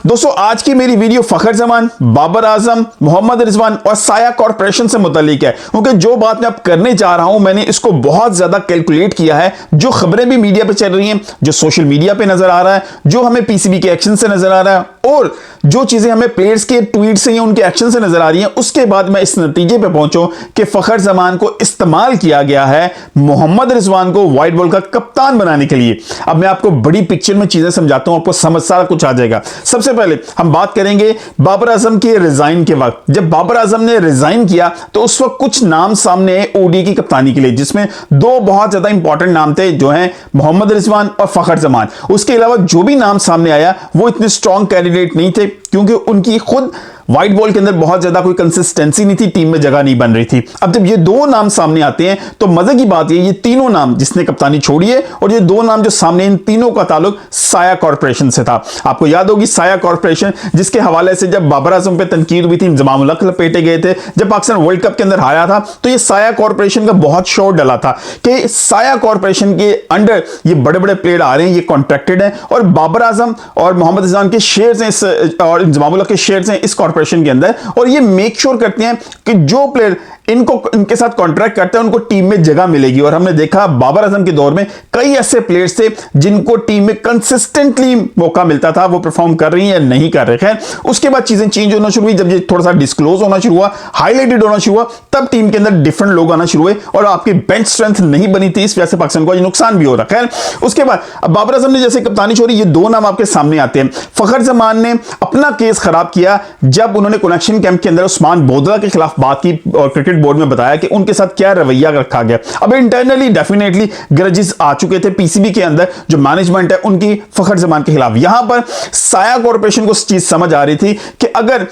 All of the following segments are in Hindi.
दोस्तों आज की मेरी वीडियो फखर जमान, बाबर आजम, मोहम्मद रिजवान और साया कॉर्पोरेशन से मुतालिक है, क्योंकि जो बात मैं अब करने जा रहा हूं मैंने इसको बहुत ज्यादा कैलकुलेट किया है। जो खबरें भी मीडिया पे चल रही हैं, जो सोशल मीडिया पे नजर आ रहा है, जो हमें पीसीबी के एक्शन से नजर आ रहा है और जो चीजें हमें प्लेयर्स के ट्वीट से या उनके एक्शन से नजर आ रही हैं, उसके बाद मैं इस नतीजे पे पहुंचूं कि फखर जमान को इस्तेमाल किया गया है मोहम्मद रिजवान को व्हाइट बॉल का कप्तान बनाने के लिए। अब मैं आपको बड़ी पिक्चर में चीजें समझाता हूं, आपको समझ सारा कुछ आ जाएगा। सबसे पहले हम बात करेंगे बाबर आजम के रिजाइन के वक्त। जब बाबर आजम ने रिजाइन किया तो उस वक्त कुछ नाम सामने आए ओडीआई की कप्तानी के लिए, जिसमें दो बहुत ज्यादा इंपॉर्टेंट नाम थे, जो हैं मोहम्मद रिजवान और फखर जमान। उसके अलावा जो भी नाम सामने आया वो इतने स्ट्रॉन्ग कैंडिडेट नहीं थे, क्योंकि उनकी खुद व्हाइट बॉल के अंदर बहुत ज्यादा कोई कंसिस्टेंसी नहीं थी, टीम में जगह नहीं बन रही थी। अब जब ये दो नाम सामने आते हैं तो मजे की बात ये तीनों नाम जिसने कप्तानी छोड़ी है और ये दो नाम जो सामने, इन तीनों का ताल्लुक साया कॉर्पोरेशन से था। आपको याद होगी साया कॉर्पोरेशन, जिसके हवाले से जब बाबर आजम पे तनकीद हुई थी, इंजमाम उल हक लपेटे गए थे, जब पाकिस्तान वर्ल्ड कप के अंदर हारा था, तो ये साया कॉर्पोरेशन का बहुत शोर डला था कि साया कॉर्पोरेशन के अंडर ये बड़े बड़े प्लेयर आ रहे हैं, ये कॉन्ट्रैक्टेड हैं और बाबर आजम और मोहम्मद रिजवान के शेयर्स हैं और इंजमाम उल हक के शेयर्स हैं इस कॉर्पोरेशन के अंदर, और ये मेक श्योर करते हैं कि जो प्लेयर इनके साथ कॉन्ट्रैक्ट करते हैं उनको टीम में जगह मिलेगी। और हमने देखा बाबर आजम के दौर में कई ऐसे प्लेयर्स थे जिनको टीम में कंसिस्टेंटली मौका मिलता था, वो परफॉर्म कर रही हैं या नहीं कर रहे। खैर उसके बाद चीजें चेंज होना शुरू हुई, जब ये थोड़ा सा डिस्क्लोज होना शुरू हुआ, हाईलाइटेड होना शुरू हुआ, तब टीम के अंदर डिफरेंट लोग आना शुरू हुए और आपकी बेंच स्ट्रेंथ नहीं बनी थी, इस वजह से पाकिस्तान को नुकसान भी हो रहा। खैर उसके बाद अब बाबर आजम ने जैसे कप्तानी छोड़ी, ये दो नाम आपके सामने आते हैं। फखर जमान ने अपना केस खराब किया जब उन्होंने कनेक्शन कैंप के अंदर उस्मान बोदला के खिलाफ बात की और क्रिकेट बोर्ड में बताया कि उनके साथ क्या रवैया रखा गया। अब इंटरनली डेफिनेटली ग्रजेस आ चुके थे पीसीबी के अंदर, जो मैनेजमेंट है उनकी फखर जमान के खिलाफ। यहां पर साया कॉर्पोरेशन को चीज समझ आ रही थी कि अगर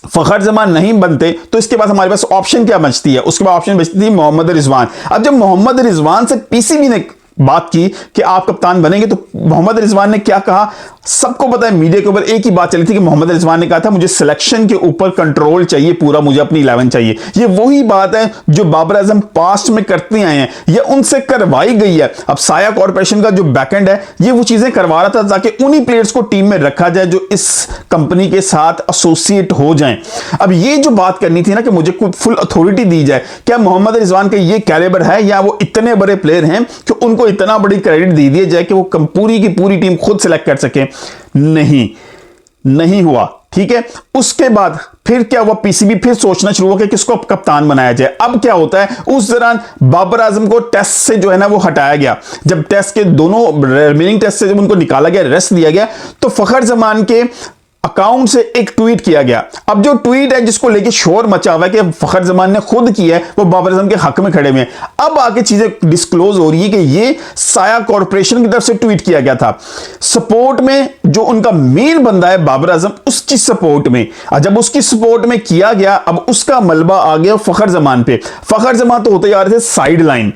फखर जमान नहीं बनते तो इसके बाद हमारे पास ऑप्शन क्या बचती है, उसके बाद ऑप्शन बचती थी मोहम्मद रिजवान। अब जब मोहम्मद रिजवान से पीसीबी ने बात की कि आप कप्तान बनेंगे, तो मोहम्मद रिजवान ने क्या कहा, सबको पता है, मीडिया के ऊपर एक ही बात चली थी कि मोहम्मद रिजवान ने कहा था मुझे सिलेक्शन के ऊपर कंट्रोल चाहिए पूरा, मुझे अपनी 11 चाहिए। ये वही बात है जो बाबर आजम पास्ट में करते आए हैं, ये उनसे करवाई गई है। अब साया कॉर्पोरेशन का जो बैकएंड है ये वो चीजें करवा रहा था ताकि उन्हीं प्लेयर्स को टीम में रखा जाए जो इस कंपनी के साथ एसोसिएट हो जाएं। अब ये जो बात करनी थी ना कि मुझे कुछ फुल अथॉरिटी दी जाए, क्या मोहम्मद रिजवान का ये कैलिबर है या वो इतने बड़े प्लेयर हैं कि उनको इतना बड़ी क्रेडिट दे दिया जाए कि वो पूरी की पूरी टीम खुद सिलेक्ट कर सके? नहीं हुआ। ठीक है, उसके बाद फिर क्या हुआ, पीसीबी फिर सोचना शुरू हुआ कि किसको कप्तान बनाया जाए। अब क्या होता है, उस दौरान बाबर आजम को टेस्ट से जो है ना वो हटाया गया। जब टेस्ट के दोनों रिमेनिंग टेस्ट से जब उनको निकाला गया, रेस्ट दिया गया, तो फखर जमान के अकाउंट से एक ट्वीट किया गया। अब जो ट्वीट है जिसको लेके शोर मचा हुआ है कि फखर जमान ने खुद किया है, वो बाबर आजम के हक में खड़े हुए हैं। अब आगे चीजें डिस्क्लोज हो रही है कि ये साया कॉर्पोरेशन की तरफ से ट्वीट किया गया था सपोर्ट में, जो उनका मेन बंदा है बाबर आजम, उसकी सपोर्ट में। जब उसकी सपोर्ट में किया गया, अब उसका मलबा आ गया फखर जमान पे। फखर जमान तो होते जा रहे थे साइड लाइन,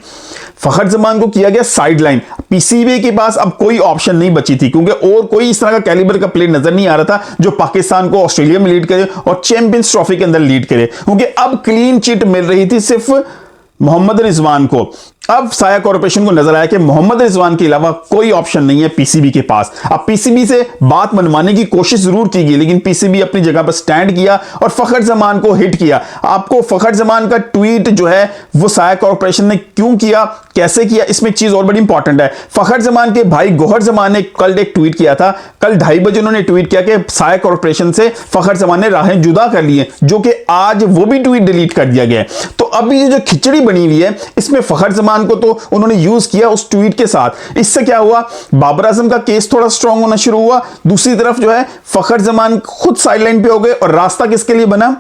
फखर जमान को किया गया साइड लाइन। पीसीबी के पास अब कोई ऑप्शन नहीं बची थी, क्योंकि और कोई इस तरह का कैलिबर का प्लेयर नजर नहीं आ रहा था जो पाकिस्तान को ऑस्ट्रेलिया में लीड करे और चैंपियंस ट्रॉफी के अंदर लीड करे, क्योंकि अब क्लीन चिट मिल रही थी सिर्फ मोहम्मद रिजवान को। अब साया कॉर्पोरेशन को नजर आया कि मोहम्मद रिजवान के अलावा कोई ऑप्शन नहीं है पीसीबी के पास। अब पीसीबी से बात मनवाने की कोशिश जरूर की गई, लेकिन पीसीबी अपनी जगह पर स्टैंड किया और फखर जमान को हिट किया। आपको फखर जमान का ट्वीट जो है वो साया कॉर्पोरेशन ने क्यों किया, कैसे किया, इसमें एक चीज और बड़ी इंपॉर्टेंट है। फखर जमान के भाई गोहर जमान ने कल एक ट्वीट किया था, कल 2:30 बजे उन्होंने ट्वीट किया कि साया कॉर्पोरेशन से फखर जमान ने राहें जुदा कर ली है, जो कि आज वो भी ट्वीट डिलीट कर दिया गया है। तो अभी ये जो खिचड़ी बनी हुई है इसमें फखर जमान को तो उन्होंने यूज किया उस ट्वीट के साथ। इससे क्या हुआ, बाबर आजम का केस थोड़ा स्ट्रांग होना शुरू हुआ, दूसरी तरफ जो है फखर जमान खुद साइडलाइन पे हो गए और रास्ता किसके लिए बना,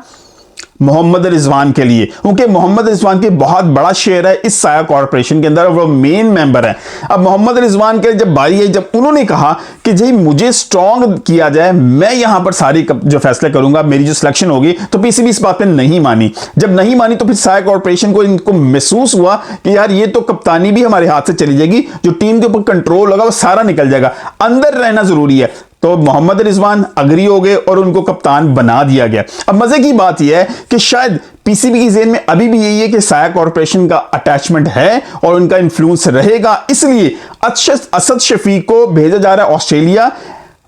मोहम्मद रिजवान के लिए, क्योंकि मोहम्मद रिजवान की बहुत बड़ा शेयर है इस साया कॉर्पोरेशन के अंदर और वो मेन मेंबर है। अब मोहम्मद रिजवान के जब बारी आई, जब उन्होंने कहा कि जी मुझे स्ट्रांग किया जाए, मैं यहां पर सारी जो फैसले करूंगा, मेरी जो सिलेक्शन होगी, तो पीसीबी इस बात पे नहीं मानी। जब नहीं मानी तो फिर साया कॉर्पोरेशन को इनको महसूस हुआ कि यार ये तो कप्तानी भी हमारे हाथ से चली जाएगी, जो टीम के ऊपर कंट्रोल होगा वो सारा निकल जाएगा, अंदर रहना जरूरी है। तो मोहम्मद रिजवान अग्री हो गए और उनको कप्तान बना दिया गया। अब मजे की बात यह है कि शायद पीसीबी की जेन में अभी भी यही है कि साया कॉर्पोरेशन का अटैचमेंट है और उनका इन्फ्लुएंस रहेगा, इसलिए असद शफीक को भेजा जा रहा है ऑस्ट्रेलिया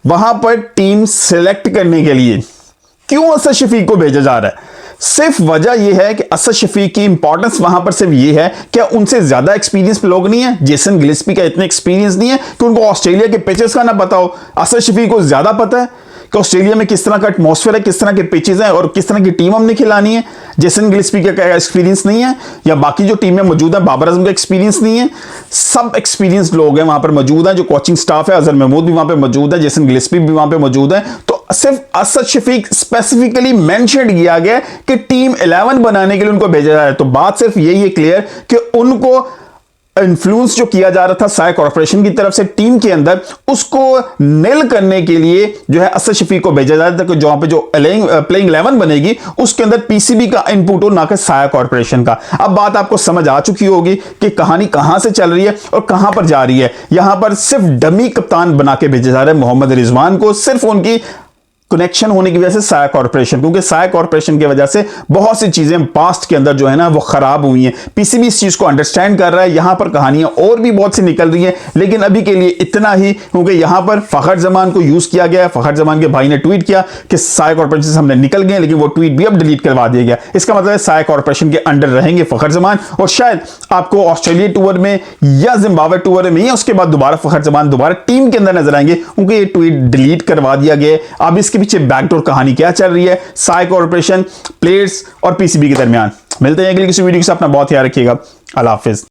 वहां पर टीम सिलेक्ट करने के लिए क्यों असद शफीक को भेजा जा रहा है? सिर्फ वजह यह है कि असद शफीक की इंपॉर्टेंस वहां पर सिर्फ यह है कि उनसे ज्यादा एक्सपीरियंस लोग नहीं है, जेसन गिलेस्पी का इतना एक्सपीरियंस नहीं है कि उनको ऑस्ट्रेलिया के पिचेस का ना पता हो। असद शफीक को ज्यादा पता है कि ऑस्ट्रेलिया में किस तरह का एटमॉस्फेयर है, किस तरह के पिचेस हैं और किस तरह की टीम हमने खिलानी है। जेसन गिलेस्पी का एक्सपीरियंस नहीं है, या बाकी जो टीम में मौजूद है बाबर आजम का एक्सपीरियंस नहीं है। सब एक्सपीरियंस लोग हैं वहां पर मौजूद हैं, जो कोचिंग स्टाफ है, अजहर महमूद भी वहां पर मौजूद है, जेसन गिलेस्पी भी वहां पर मौजूद है। तो सिर्फ असद शफीक स्पेसिफिकली मेंशन किया गया कि टीम 11 बनाने के लिए उनको भेजा जाए। तो बात सिर्फ यही है क्लियर कि उनको इन्फ्लुएंस जो किया जा रहा था साया कॉर्पोरेशन की तरफ से टीम के अंदर, उसको निल करने के लिए जो है असद शफीक को भेजा जाता है, जहां पे जो प्लेइंग 11 बनेगी उसके अंदर पीसीबी का इनपुट हो, ना कि साया कॉर्पोरेशन का। अब बात आपको समझ आ चुकी होगी कि कहानी कहां से चल रही है और कहां पर जा रही है। यहां पर सिर्फ डमी कप्तान बना के भेजा जा रहा है मोहम्मद रिजवान को, सिर्फ उनकी कनेक्शन होने की वजह से साया कॉर्पोरेशन, क्योंकि साया कॉर्पोरेशन की वजह से बहुत सी चीजें पास्ट के अंदर जो है ना वो खराब हुई हैं। पीसीबी इस चीज को अंडरस्टैंड कर रहा है। यहां पर कहानियां और भी बहुत सी निकल रही हैं, लेकिन अभी के लिए इतना ही, क्योंकि यहां पर फखर जमान को यूज किया गया है। फखर जमान के भाई ने ट्वीट किया कि साया कॉर्पोरेशन से हमने निकल गए, लेकिन वो ट्वीट भी अब डिलीट करवा दिया गया। इसका मतलब है साया कॉर्पोरेशन के अंडर रहेंगे फखर जमान, और शायद आपको ऑस्ट्रेलिया टूर में या जिम्बाब्वे टूर में या उसके बाद दोबारा फखर जमान दोबारा टीम के अंदर नजर आएंगे, क्योंकि ये ट्वीट डिलीट करवा दिया गया। अब इसके पीछे बैकडोर कहानी क्या चल रही है साया कॉर्पोरेशन, प्लेयर्स और पीसीबी के दरमियान। मिलते हैं अगली किसी वीडियो के साथ। अपना बहुत ख्याल रखिएगा। अल्लाह हाफिज।